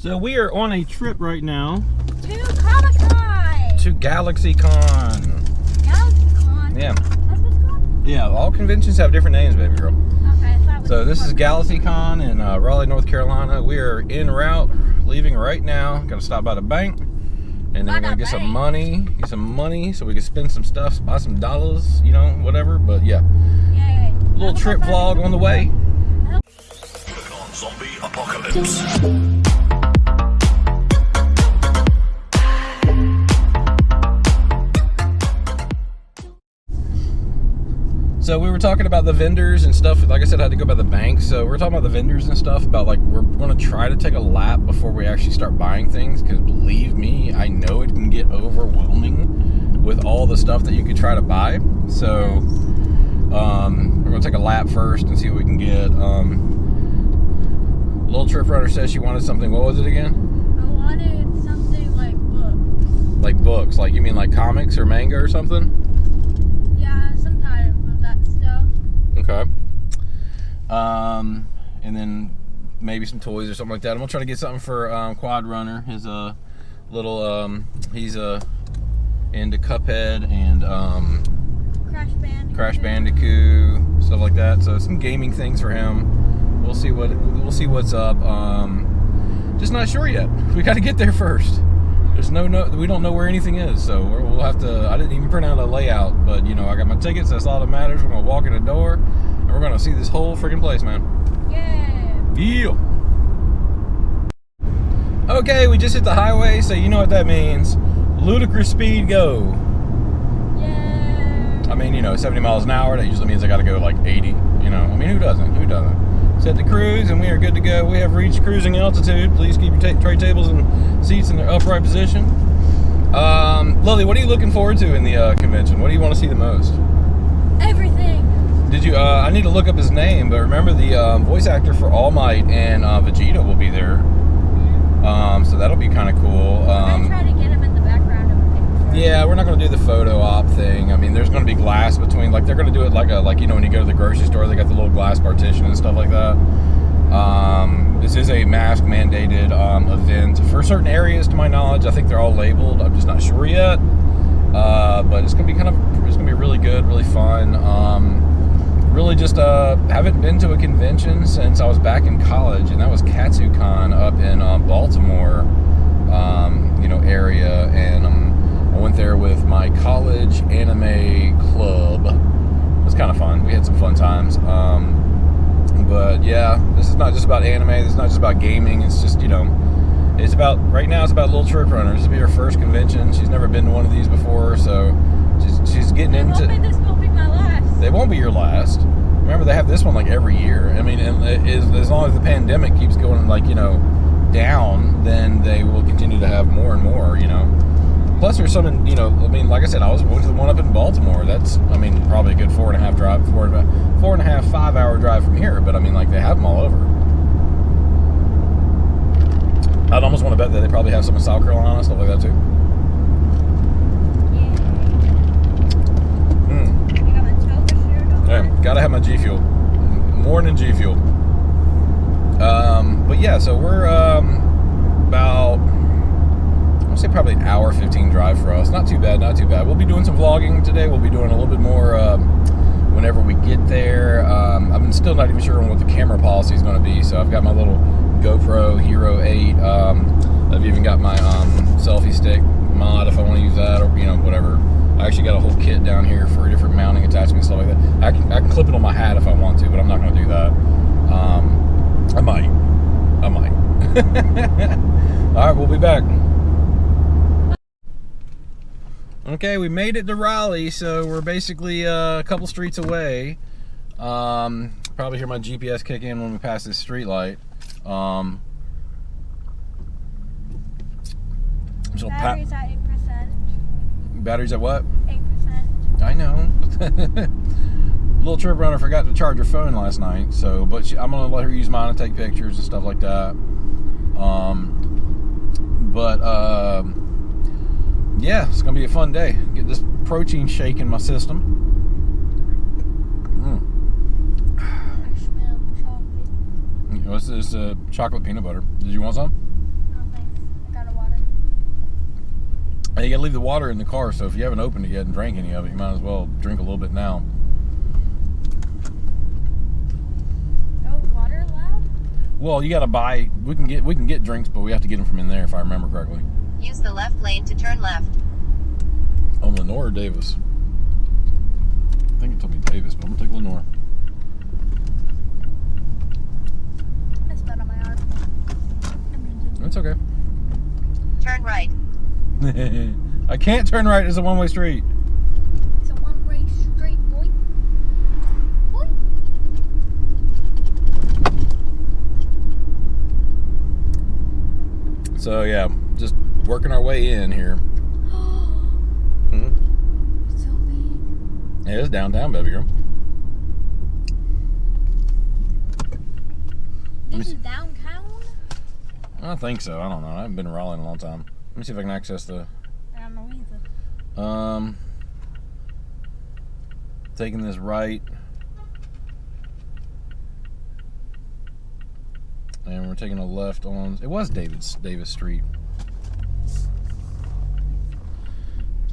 So we are on a trip right now to Comic-Con. to GALAXYCON. GALAXYCON? Yeah. That's what it's called? Yeah, all conventions have different names, baby girl. Okay, so this is GALAXYCON in Raleigh, North Carolina. We are en route, leaving right now. Got to stop by the bank, and then we're gonna get some money, so we can spend some stuff, buy some dollars, you know, whatever. But yeah, little trip vlog on the way. Zombie apocalypse. So we were talking about the vendors and stuff. Like I said, I had to go by the bank. So we're talking about the vendors and stuff about like we're going to try to take a lap before we actually start buying things. Because believe me, I know it can get overwhelming with all the stuff that you could try to buy. So we're going to take a lap first and see what we can get. LilTriprunr says she wanted something. What was it again? I wanted something like books. Like books? Like you mean like comics or manga or something? Yeah, some type of that stuff. Okay. And then maybe some toys or something like that. I'm gonna try to get something for Quad Runner. His little he's into Cuphead and Crash Bandicoot, stuff like that. So some gaming things for him. We'll see what's up. Just not sure yet. We got to get there first. There's we don't know where anything is, so we'll have to. I didn't even print out a layout, but you know, I got my tickets. That's all that matters. We're gonna walk in the door, and we're gonna see this whole freaking place, man. Yeah. Okay, we just hit the highway, so you know what that means. Ludicrous speed, go. Yeah. I mean, you know, 70 miles an hour. That usually means I got to go like 80. You know, I mean, who doesn't? Who doesn't? Set the cruise, and we are good to go. We have reached cruising altitude. Please keep your tray tables and seats in their upright position. Lily, what are you looking forward to in the convention? What do you want to see the most? Everything. Did you? I need to look up his name, but remember the voice actor for All Might and Vegeta will be there. So that'll be kind of cool. I'm gonna try to get him in the background of a picture. Yeah, we're not going to do the photo op thing. I mean, there's going to be glass between, like, they're going to do it like you know, when you go to the grocery store, they got the little glass partition and stuff like that. This is a mask mandated event for certain areas, to my knowledge. I think they're all labeled. I'm just not sure yet. But it's going to be it's going to be really good, really fun. Really just haven't been to a convention since I was back in college, and that was KatsuCon up in Baltimore, you know, area, and I went there with my college anime club. It was kind of fun. We had some fun times. But yeah, this is not just about anime. This is not just about gaming. It's just, you know, right now it's about LilTriprunr. This will be her first convention. She's never been to one of these before, so she's getting into. This won't be my last. They won't be your last. Remember, they have this one like every year. I mean, as long as the pandemic keeps going, like, you know, down, then they will continue to have more and more, you know. Plus, there's some, you know, I mean, like I said, I went to the one up in Baltimore. That's, I mean, probably a good 5-hour drive from here. But I mean, like, they have them all over. I'd almost want to bet that they probably have some in South Carolina, stuff like that too. Yeah, gotta have my G Fuel. More than G Fuel. But yeah, so we're about, I'll say probably an hour 15 drive for us. Not too bad, not too bad. We'll be doing some vlogging today. We'll be doing a little bit more whenever we get there. I'm still not even sure on what the camera policy is going to be. So I've got my little GoPro Hero 8. I've even got my selfie stick mod if I want to use that, or, you know, whatever. I actually got a whole kit down here for different mounting attachments, stuff like that. I can clip it on my hat if I want to, but I'm not going to do that. I might. All right, we'll be back. Okay, we made it to Raleigh, so we're basically a couple streets away. Probably hear my GPS kick in when we pass this street light. Battery's at 8%. Batteries at what? 8%. I know. LilTriprunr forgot to charge her phone last night, so I'm gonna let her use mine and take pictures and stuff like that. Yeah, it's gonna be a fun day. Get this protein shake in my system. I smell chocolate. What's this? Chocolate peanut butter. Did you want some? No. You gotta leave the water in the car, so if you haven't opened it yet and drank any of it, you might as well drink a little bit now. Oh, water allowed? Well, you gotta buy. We can get drinks, but we have to get them from in there, if I remember correctly. Use the left lane to turn left. On Lenore or Davis? I think it told me Davis, but I'm gonna take Lenore. I spit on my arm. That's okay. Turn right. I can't turn right. It's a one-way street. It's a one-way street, boy. Boy. So yeah, just working our way in here. It's so big. Yeah, it's downtown, baby girl. This is downtown? I think so. I don't know. I haven't been to Raleigh in a long time. Let me see if I can access the. I don't know either. Taking this right, and we're taking a left on. It was Davis Street.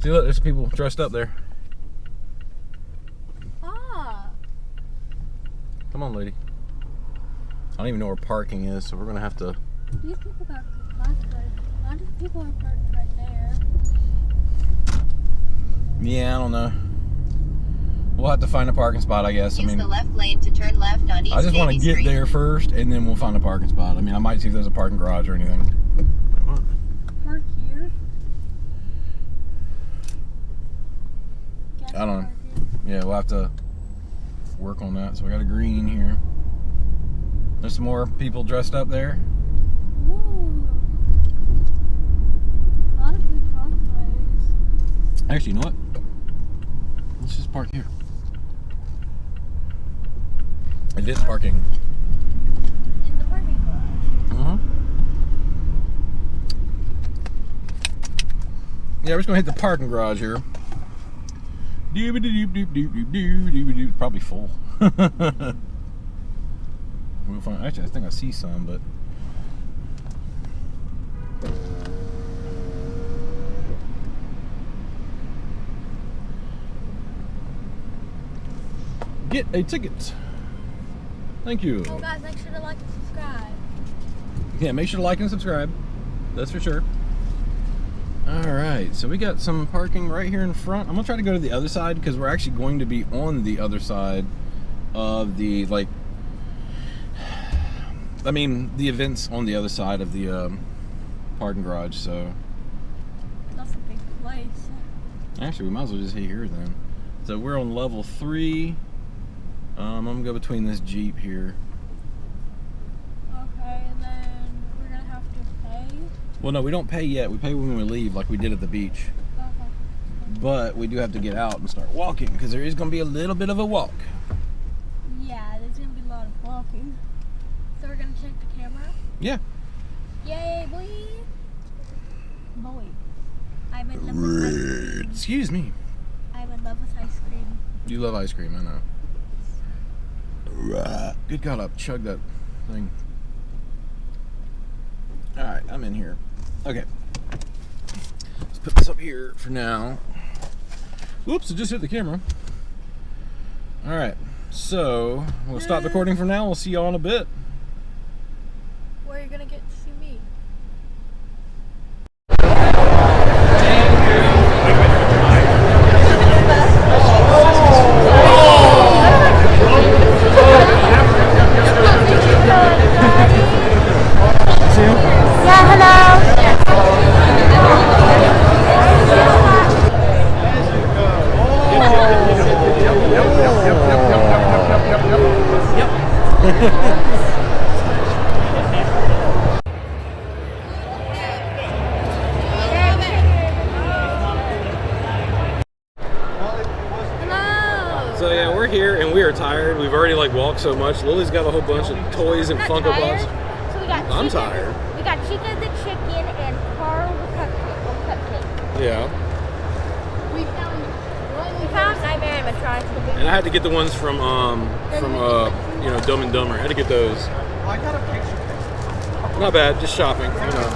See, look, there's people dressed up there. Ah. Come on, lady. I don't even know where parking is, so we're gonna have to. These people got classified. A lot of people are parked right there. Yeah, I don't know. We'll have to find a parking spot, I guess. Use the left lane to turn left on East I just want to Davie get Street. there first, and then we'll find a parking spot. I mean, I might see if there's a parking garage or anything. Park here. I don't know. Yeah, we'll have to work on that. So we got a green here. There's some more people dressed up there. Ooh. A lot of good cosplays. Actually, you know what? Let's just park here. It is parking. In the parking garage. Yeah, we're just gonna hit the parking garage here. Probably full. We'll find. Actually, I think I see some, but. Get a ticket. Thank you. Oh, guys, make sure to like and subscribe. Yeah, make sure to like and subscribe. That's for sure. Alright, so we got some parking right here in front. I'm going to try to go to the other side because we're actually going to be on the other side of the, like, I mean, the event's on the other side of the parking garage, so. That's a big place. Actually, we might as well just hit here then. So we're on level 3. I'm going to go between this Jeep here. Okay, and then we're going to have to pay. Well, no, we don't pay yet. We pay when we leave, like we did at the beach. Okay. But we do have to get out and start walking because there is going to be a little bit of a walk. Yeah, there's going to be a lot of walking. So we're going to check the camera? Yeah. Yay, boy! Boy. I'm in love with ice cream. Excuse me. I'm in love with ice cream. You love ice cream, I know. Good God, I've chugged that thing. Alright, I'm in here. Okay. Let's put this up here for now. Whoops, it just hit the camera. Alright, so we'll stop recording for now. We'll see y'all in a bit. Where are you going to get to see me? Yeah, hello. So yeah, we're here and we are tired. We've already like walked so much. Lily's got a whole bunch of toys and Funko Pops. So we got I'm Chica, tired. We got Chica the chicken and Carl the cupcake. Yeah. We found Nightmare animatronics. And I had to get the ones from you know, Dumb and Dumber. I had to get those. I got a picture. Not bad, just shopping, you know.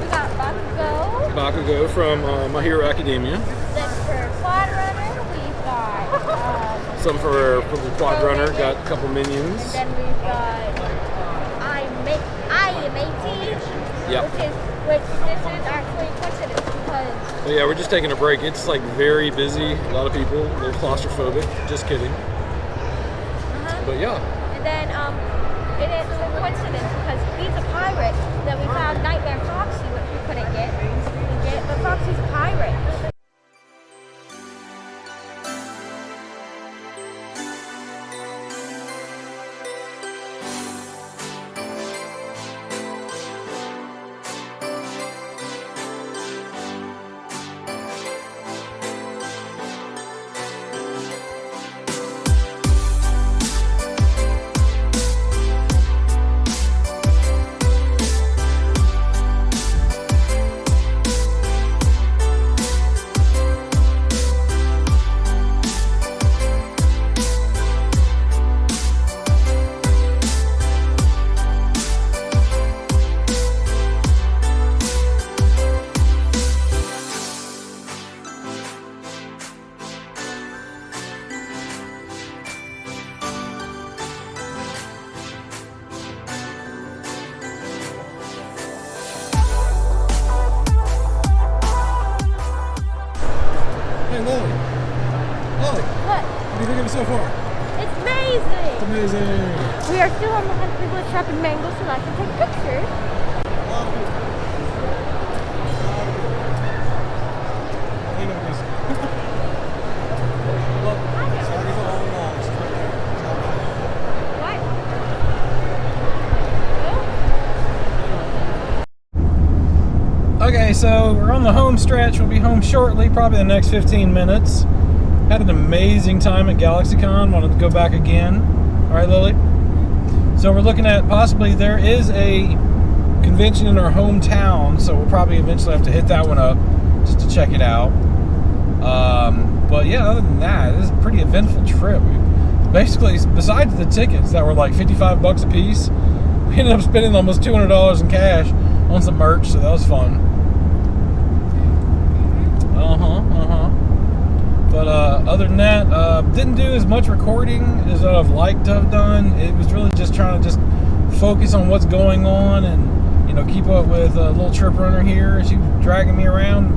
We got Bakugo. Bakugo from My Hero Academia. Then for Quad Runner, we've got Some for the Quad Runner, got a couple minions. and then we've got I am 18, Yep. which this is actually a coincidence because But yeah, we're just taking a break. It's like very busy. A lot of people, a little claustrophobic. Just kidding. But yeah. and then it is a coincidence because he's a pirate that we found Nightmare Foxy, which we couldn't get, but Foxy's a pirate. Hey, Lily. Lily, What? what do you think of it so far? It's amazing! It's amazing. We are still on the hunt for the trap and mango so I can take pictures. Okay, so we're on the home stretch. We'll be home shortly, probably the next 15 minutes. Had an amazing time at GALAXYCON. Wanted to go back again. All right, Lily? So we're looking at possibly there is a convention in our hometown, so we'll probably eventually have to hit that one up just to check it out. But yeah, other than that, this is a pretty eventful trip. Basically, besides the tickets that were like 55 bucks a piece, we ended up spending almost $200 in cash on some merch, so that was fun. But other than that, didn't do as much recording as I'd have liked to have done. It was really just trying to just focus on what's going on and, you know, keep up with LilTriprunr here. She was dragging me around.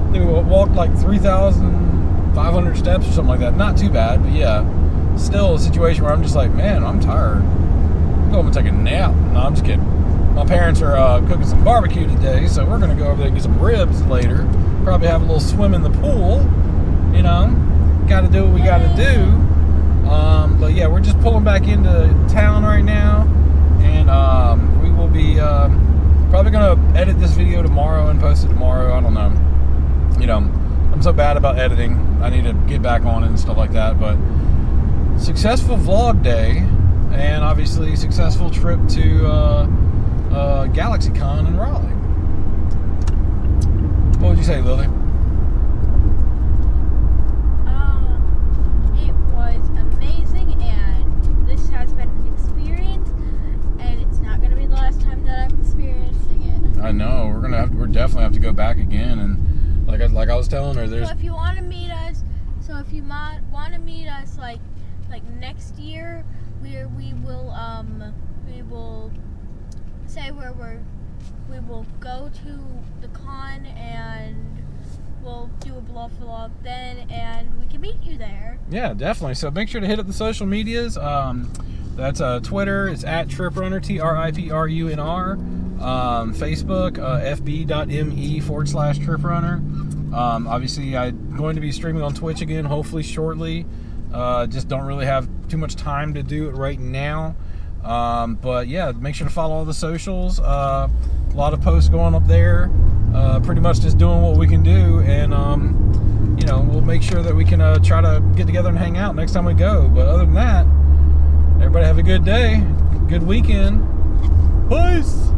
I think we walked like 3,500 steps or something like that. Not too bad, but yeah, still a situation where I'm just like, man, I'm tired. I'm going to take a nap. No, I'm just kidding. My parents are cooking some barbecue today, so we're going to go over there and get some ribs later. Probably have a little swim in the pool. You know, got to do what we got to do. But yeah, we're just pulling back into town right now, and we will be probably going to edit this video tomorrow and post it tomorrow. I don't know. You know, I'm so bad about editing. I need to get back on it and stuff like that. But successful vlog day, and obviously successful trip to GALAXYCON in Raleigh. What would you say, Lily? It was amazing, and this has been an experience, and it's not going to be the last time that I'm experiencing it. I know we're definitely have to go back again, and like I was telling her, there's. So if you want to meet us, like next year, we will say we will go to the con and we'll do a vlog then, and we can meet you there. Yeah, definitely. So make sure to hit up the social medias. That's Twitter. It's at TripRunner, TRIPRUNR. Facebook, fb.me/TripRunner. Obviously, I'm going to be streaming on Twitch again, hopefully shortly. Just don't really have too much time to do it right now. But yeah, make sure to follow all the socials. A lot of posts going up there. Pretty much just doing what we can do, and you know, we'll make sure that we can try to get together and hang out next time we go. But other than that, everybody have a good day, good weekend. Peace.